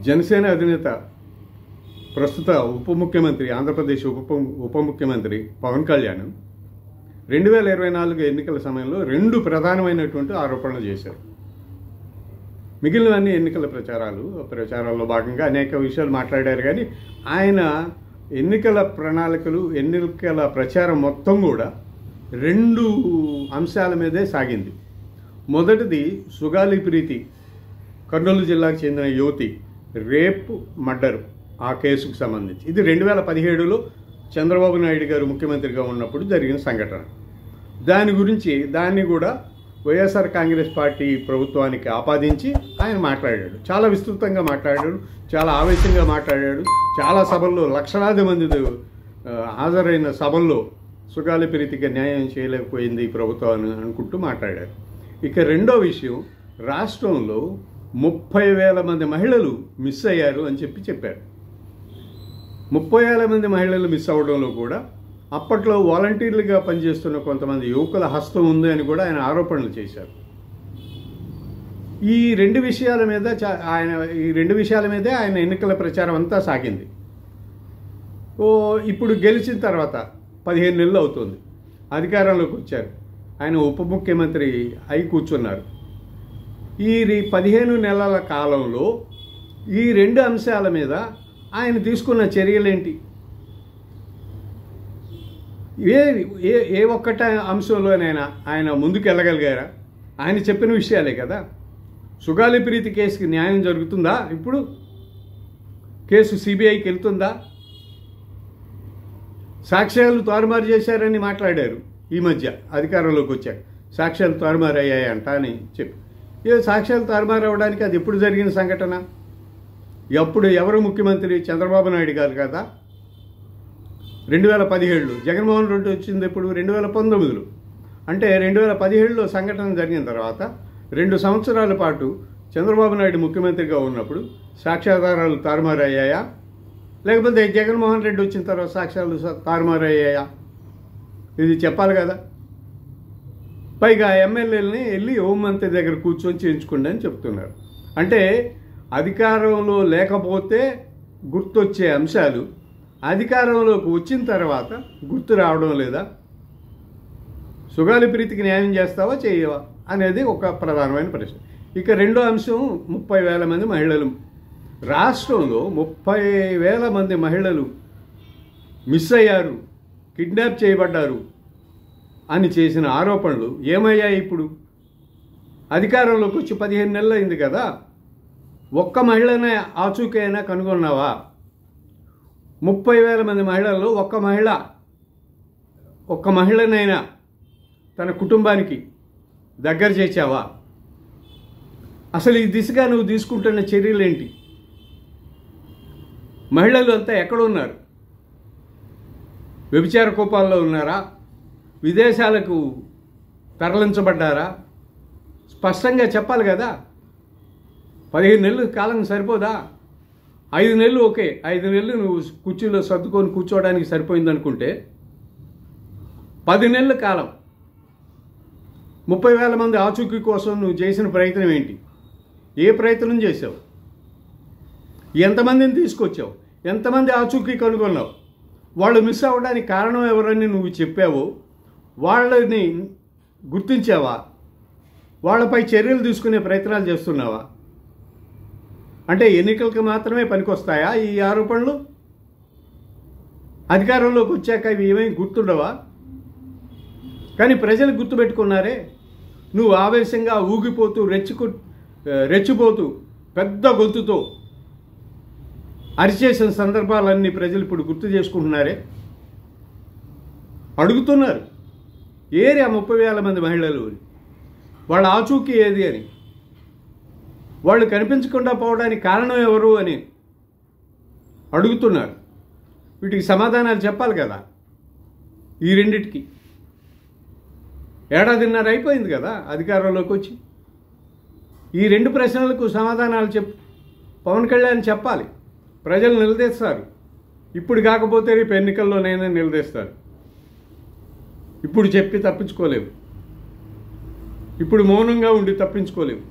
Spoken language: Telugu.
జనసేన అధినేత ప్రస్తుత ఉప ముఖ్యమంత్రి ఆంధ్రప్రదేశ్ ఉప ముఖ్యమంత్రి పవన్ కళ్యాణ్ 2024 ఎన్నికల సమయంలో 2 ప్రధానమైనటువంటి ఆరోపణలు చేశారు. మిగిలినవన్నీ ఎన్నికల ప్రచారాల్లో భాగంగా అనేక విషయాలు మాట్లాడారు. కానీ ఆయన ఎన్నికల ప్రణాళికలు, ఎన్నికల ప్రచారం మొత్తం కూడా 2 అంశాల మీదే సాగింది. మొదటిది సుగాలి ప్రీతి, కర్నూలు జిల్లాకు చెందిన యువతి రేప్ మర్డర్, ఆ కేసుకు సంబంధించి. ఇది 2017లో చంద్రబాబు నాయుడు గారు ముఖ్యమంత్రిగా ఉన్నప్పుడు జరిగిన సంఘటన. దాన్ని కూడా వైఎస్ఆర్ కాంగ్రెస్ పార్టీ ప్రభుత్వానికి ఆపాదించి ఆయన మాట్లాడాడు. చాలా విస్తృతంగా మాట్లాడాడు, చాలా ఆవేశంగా మాట్లాడాడు. చాలా సభల్లో లక్షలాది మంది హాజరైన సభల్లో సుగాలి ప్రీతికి న్యాయం చేయలేకపోయింది ఈ ప్రభుత్వం అని అనుకుంటూ మాట్లాడారు. ఇక రెండో విషయం, రాష్ట్రంలో 30,000 మంది మహిళలు మిస్ అయ్యారు అని చెప్పారు. 30,000 మంది మహిళలు మిస్ అవ్వడంలో కూడా అప్పట్లో వాలంటీర్లుగా పనిచేస్తున్న కొంతమంది యువకుల హస్తం ఉంది అని కూడా ఆయన ఆరోపణలు చేశారు. ఈ రెండు విషయాల మీదే ఆయన ఎన్నికల ప్రచారం అంతా సాగింది. ఇప్పుడు గెలిచిన తర్వాత 15 నెలలు అవుతుంది, అధికారంలోకి వచ్చారు. ఆయన ఉప ముఖ్యమంత్రి అయి కూర్చున్నారు. ఈ 15 నెలల కాలంలో ఈ 2 అంశాల మీద ఆయన తీసుకున్న చర్యలేంటి? ఏ ఒక్కట అంశంలోనైనా ఆయన ముందుకు వెళ్ళగలిగారా? ఆయన చెప్పిన విషయాలే కదా. సుగాలి ప్రీతి కేసుకి న్యాయం జరుగుతుందా? ఇప్పుడు కేసు సిబిఐకి వెళ్తుందా? సాక్ష్యాలు తారుమారు చేశారని మాట్లాడారు ఈ మధ్య అధికారంలోకి వచ్చారు. సాక్ష్యాలు తారుమారు అయ్యాయంట అని చెప్పి. సాక్ష్యాలు తారుమారు అవ్వడానికి అది ఎప్పుడు జరిగిన సంఘటన? ఎప్పుడు ఎవరు ముఖ్యమంత్రి? చంద్రబాబు నాయుడు గారు కదా. 2017లో జగన్మోహన్ రెడ్డి వచ్చింది ఎప్పుడు? 2019లో. అంటే 2017లో సంఘటన జరిగిన తర్వాత 2 సంవత్సరాల పాటు చంద్రబాబు నాయుడు ముఖ్యమంత్రిగా ఉన్నప్పుడు సాక్ష్యాధారాలు తారుమారు అయ్యాయా? లేకపోతే జగన్మోహన్ రెడ్డి వచ్చిన తర్వాత సాక్ష్యాలు తారుమారు అయ్యాయా? ఇది చెప్పాలి కదా. పైగా ఎమ్మెల్యేలని వెళ్ళి హోంమంత్రి దగ్గర కూర్చొని చేయించుకోండి అని చెప్తున్నారు. అంటే అధికారంలో లేకపోతే గుర్తొచ్చే అంశాలు అధికారంలోకి వచ్చిన తర్వాత గుర్తు రావడం లేదా? సుగాలి ప్రీతికి న్యాయం చేస్తావా చేయవా అనేది ఒక ప్రధానమైన ప్రశ్న. ఇక రెండో అంశం, 30,000 మంది మహిళలు. రాష్ట్రంలో 30,000 మంది మహిళలు మిస్ అయ్యారు, కిడ్నాప్ చేయబడ్డారు అని చేసిన ఆరోపణలు ఏమయ్యాయి? ఇప్పుడు అధికారంలోకి వచ్చి 15 నెలలు అయింది కదా. ఒక్క మహిళనే ఆచూకైనా కనుగొన్నావా? 30,000 మంది మహిళల్లో ఒక్క మహిళనైనా తన కుటుంబానికి దగ్గర చేర్చావా? అసలు ఈ దిశగా నువ్వు తీసుకుంటున్న చర్యలేంటి? మహిళలు అంతా ఎక్కడున్నారు? వ్యభిచార కోపాల్లో ఉన్నారా? విదేశాలకు తరలించబడ్డారా? స్పష్టంగా చెప్పాలి కదా. 15 నెలలు కాలం సరిపోదా? 5 నెలలు ఓకే, 5 నెలలు నువ్వు కుర్చీలో సర్దుకొని కూర్చోవడానికి సరిపోయిందనుకుంటే 10 నెలల కాలం 30,000 మంది ఆచూకీ కోసం నువ్వు చేసిన ప్రయత్నం ఏంటి? ఏ ప్రయత్నం చేసావు? ఎంతమందిని తీసుకొచ్చావు? ఎంతమంది ఆచూకీ కనుగొన్నావు? వాళ్ళు మిస్ అవ్వడానికి కారణం ఎవరని నువ్వు చెప్పావో వాళ్ళని గుర్తించావా? వాళ్ళపై చర్యలు తీసుకునే ప్రయత్నాలు చేస్తున్నావా? అంటే ఎన్నికలకు మాత్రమే పనికొస్తాయా ఈ ఆరోపణలు? అధికారంలోకి వచ్చాక ఇవి ఏమేమి గుర్తుండవా? కానీ ప్రజలు గుర్తుపెట్టుకున్నారే. నువ్వు ఆవేశంగా ఊగిపోతూ రెచ్చిపోతూ పెద్ద గొంతుతో అరిచేసిన సందర్భాలన్నీ ప్రజలు ఇప్పుడు గుర్తు చేసుకుంటున్నారే. అడుగుతున్నారు, ఏరి ఆ 30,000 మంది మహిళలు, వాళ్ళ ఆచూకీ ఏది అని, వాళ్ళు కనిపించకుండా పోవడానికి కారణం ఎవరు అని అడుగుతున్నారు. వీటికి సమాధానాలు చెప్పాలి కదా. ఈ రెండిటికి 1.5 ఏడాది అయిపోయింది కదా అధికారంలోకి వచ్చి. ఈ 2 ప్రశ్నలకు సమాధానాలు పవన్ కళ్యాణ్ చెప్పాలి. ప్రజలు నిలదీస్తారు. ఇప్పుడు కాకపోతే రేపు ఎన్నికల్లోనైనా నిలదీస్తారు. ఇప్పుడు చెప్పి తప్పించుకోలేవు. ఇప్పుడు మౌనంగా ఉండి తప్పించుకోలేవు.